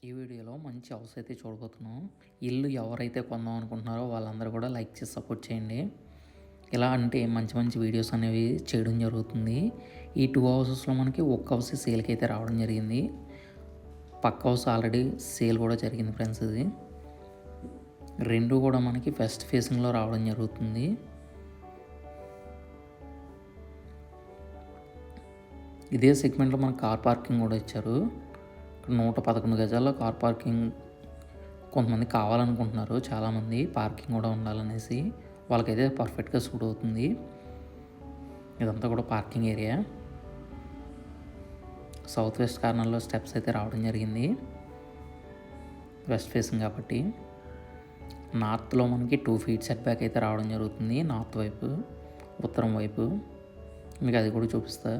ఈ వీడియోలో మంచి హౌస్ అయితే చూడబోతున్నాం. ఇల్లు ఎవరైతే కొందాం అనుకుంటున్నారో వాళ్ళందరూ కూడా లైక్ చేసి సపోర్ట్ చేయండి. ఇలా అంటే మంచి మంచి వీడియోస్ అనేవి చేయడం జరుగుతుంది. ఈ 2 హౌసెస్లో మనకి ఒక్క హౌస్ సేల్కి అయితే రావడం జరిగింది. పక్క హౌస్ ఆల్రెడీ సేల్ కూడా జరిగింది ఫ్రెండ్స్. ఇది రెండు కూడా మనకి వెస్ట్ ఫేసింగ్లో రావడం జరుగుతుంది. ఇదే సెగ్మెంట్లో మనకు కార్ పార్కింగ్ కూడా ఇచ్చారు. 111 గజాల్లో కార్ పార్కింగ్ కొంతమంది కావాలనుకుంటున్నారు. చాలామంది పార్కింగ్ కూడా ఉండాలనేసి వాళ్ళకైతే పర్ఫెక్ట్గా సూట్ అవుతుంది. ఇదంతా కూడా పార్కింగ్ ఏరియా. సౌత్ వెస్ట్ కార్నర్లో స్టెప్స్ అయితే రావడం జరిగింది. వెస్ట్ ఫేసింగ్ కాబట్టి నార్త్లో మనకి 2 feet సెట్ బ్యాక్ అయితే రావడం జరుగుతుంది. నార్త్ వైపు, ఉత్తరం వైపు మీకు అది కూడా చూపిస్తా.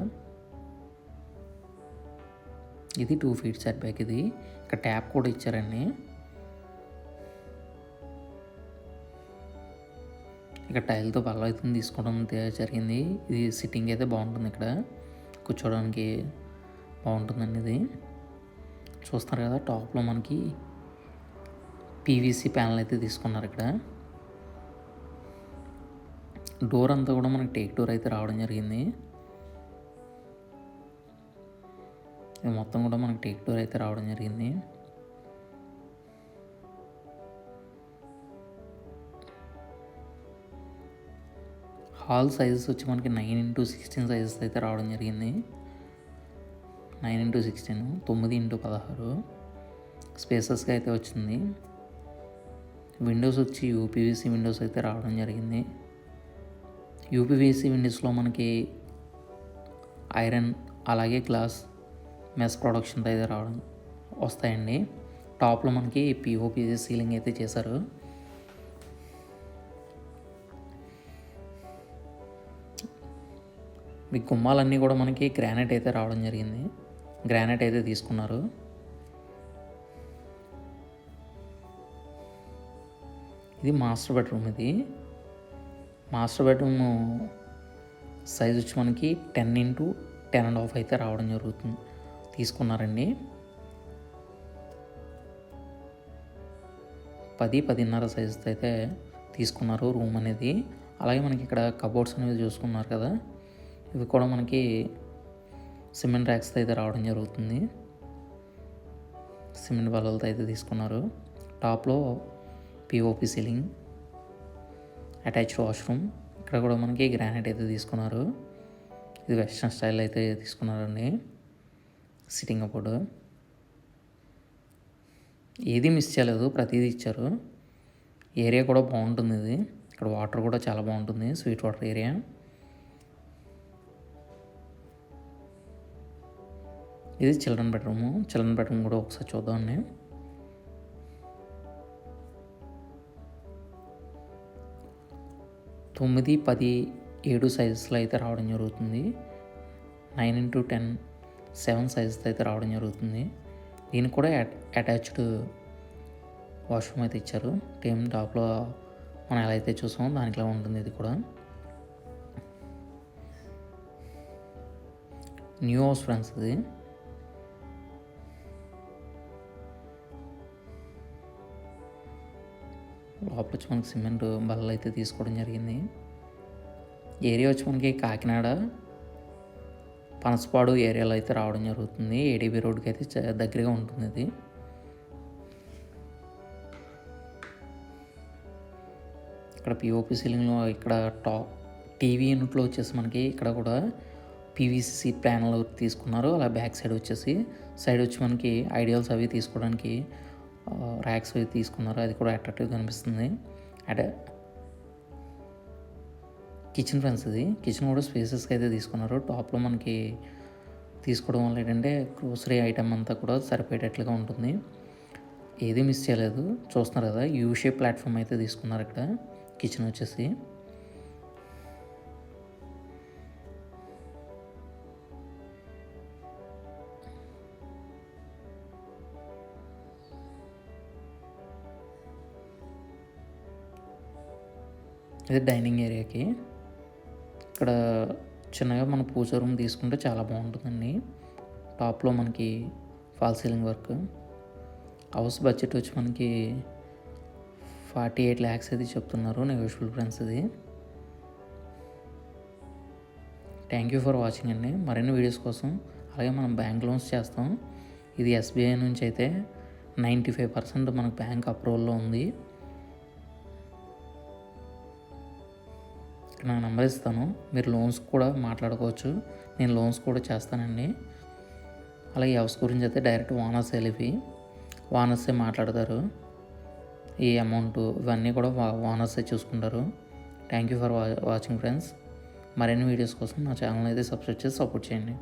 ఇది 2 feet సెట్ బ్యాక్. ఇది ఇక్కడ ట్యాప్ కూడా ఇచ్చారండి. ఇక్కడ టైల్తో బల్ల అయితే తీసుకోవడం జరిగింది. ఇది సిట్టింగ్ అయితే బాగుంటుంది. ఇక్కడ కూర్చోవడానికి బాగుంటుందండి. ఇది చూస్తున్నారు కదా, టాప్లో మనకి పీవీసీ ప్యానల్ అయితే తీసుకున్నారు. ఇక్కడ డోర్ అంతా కూడా మనకి టేక్ డోర్ అయితే రావడం జరిగింది. ఇది మొత్తం కూడా మనకి టేక్ డోర్ అయితే రావడం జరిగింది. హాల్ సైజెస్ వచ్చి మనకి 9x16 సైజెస్ అయితే రావడం జరిగింది. 9x16, 9x16 స్పేసెస్గా అయితే వచ్చింది. విండోస్ వచ్చి యూపీవీసీ విండోస్ అయితే రావడం జరిగింది. యూపీవీసీ విండోస్లో మనకి ఐరన్ అలాగే గ్లాస్ మెస్ ప్రొడక్షన్ అయితే వస్తాయండి. టాప్లో మనకి పిఓపీసీ సీలింగ్ అయితే చేశారు. మీ గుమ్మాలన్నీ కూడా మనకి గ్రానైట్ అయితే రావడం జరిగింది. గ్రానైట్ అయితే తీసుకున్నారు. ఇది మాస్టర్ బెడ్రూమ్. ఇది మాస్టర్ బెడ్రూమ్ సైజ్ వచ్చి మనకి 10x10.5 అయితే రావడం జరుగుతుంది. తీసుకున్నారండి. 10-10.5 సైజుతో అయితే తీసుకున్నారు రూమ్ అనేది. అలాగే మనకి ఇక్కడ కబోర్డ్స్ అనేవి చూసుకున్నారు కదా, ఇవి కూడా మనకి సిమెంట్ ర్యాక్స్ అయితే రావడం జరుగుతుంది. సిమెంట్ బల్లలతో అయితే తీసుకున్నారు. టాప్లో పిఓపి సీలింగ్, అటాచ్డ్ వాష్రూమ్. ఇక్కడ కూడా మనకి గ్రానైట్ అయితే తీసుకున్నారు. ఇది వెస్ట్రన్ స్టైల్ అయితే తీసుకున్నారండి. సిట్టింగ్ అప్పుడు ఏది మిస్ చేయలేదు, ప్రతిదీ ఇచ్చారు. ఏరియా కూడా బాగుంటుంది. ఇది ఇక్కడ వాటర్ కూడా చాలా బాగుంటుంది, స్వీట్ వాటర్ ఏరియా. ఇది చిల్డ్రన్ బెడ్రూమ్. చిల్డ్రన్ బెడ్రూమ్ కూడా ఒకసారి చూద్దామండి. తొమ్మిది 10-7 సైజెస్లో అయితే రావడం జరుగుతుంది. 9x10 7 సైజెస్ అయితే రావడం జరుగుతుంది. దీనికి కూడా అటాచ్డ్ వాష్రూమ్ అయితే ఇచ్చారు. సేమ్ టాప్లో మనం ఎలా అయితే చూసామో దానిలో ఉంటుంది. ఇది కూడా న్యూ హౌస్ ఫ్రెండ్స్. ఇది లోపల వచ్చి మనకి సిమెంట్ బల్లలు అయితే తీసుకోవడం జరిగింది. ఏరియా వచ్చి మనకి కాకినాడ పనసపాడు ఏరియాలో అయితే రావడం జరుగుతుంది. ఏడీబీ రోడ్కి అయితే దగ్గరగా ఉంటుంది. ఇది ఇక్కడ పిఓపి సీలింగ్లో ఇక్కడ టాప్ టీవీ యూనిట్లో వచ్చేసి మనకి ఇక్కడ కూడా పీవీసీ ప్యానల్ తీసుకున్నారు. అలా బ్యాక్ సైడ్ వచ్చి మనకి ఐడియల్స్ అవి తీసుకోవడానికి ర్యాక్స్ అవి తీసుకున్నారు. అది కూడా అట్రాక్టివ్గా కనిపిస్తుంది. Kitchen friends. ఇది కిచెన్ కూడా స్పేసెస్గా అయితే తీసుకున్నారు. టాప్లో మనకి తీసుకోవడం వల్ల ఏంటంటే గ్రోసరీ ఐటమ్ అంతా కూడా సరిపోయేటట్లుగా ఉంటుంది. ఏది మిస్ చేయలేదు. చూస్తున్నారు కదా, యూ షేప్ ప్లాట్ఫామ్ అయితే తీసుకున్నారు. ఇక్కడ కిచెన్ వచ్చేసి ఇది డైనింగ్ ఏరియాకి. ఇక్కడ చిన్నగా మన పూజ రూమ్ తీసుకుంటే చాలా బాగుంటుందండి. టాప్లో మనకి fall ceiling work, house budget వచ్చి మనకి 48 lakhs అయితే చెప్తున్నారు, నెగోషియబుల్ ఫ్రెండ్స్ ఇది. థ్యాంక్ యూ ఫర్ వాచింగ్ అండి. మరిన్ని వీడియోస్ కోసం అలాగే మనం బ్యాంక్ లోన్స్ చేస్తాం. ఇది ఎస్బీఐ నుంచి అయితే 95% మనకు బ్యాంక్ అప్రూవల్లో ఉంది. నా నెంబర్ ఇస్తాను, మీరు లోన్స్ కూడా మాట్లాడుకోవచ్చు. నేను లోన్స్ కూడా చేస్తానండి. అలాగే హౌస్ గురించి అయితే డైరెక్ట్ ఓనర్స్ వెళ్ళి ఓనర్సే మాట్లాడతారు. ఈ అమౌంట్ ఇవన్నీ కూడా ఓనర్సే చూసుకుంటారు. Thank you for watching friends. మరిన్ని వీడియోస్ కోసం నా ఛానల్ అయితే సబ్స్క్రైబ్ చేసి సపోర్ట్ చేయండి.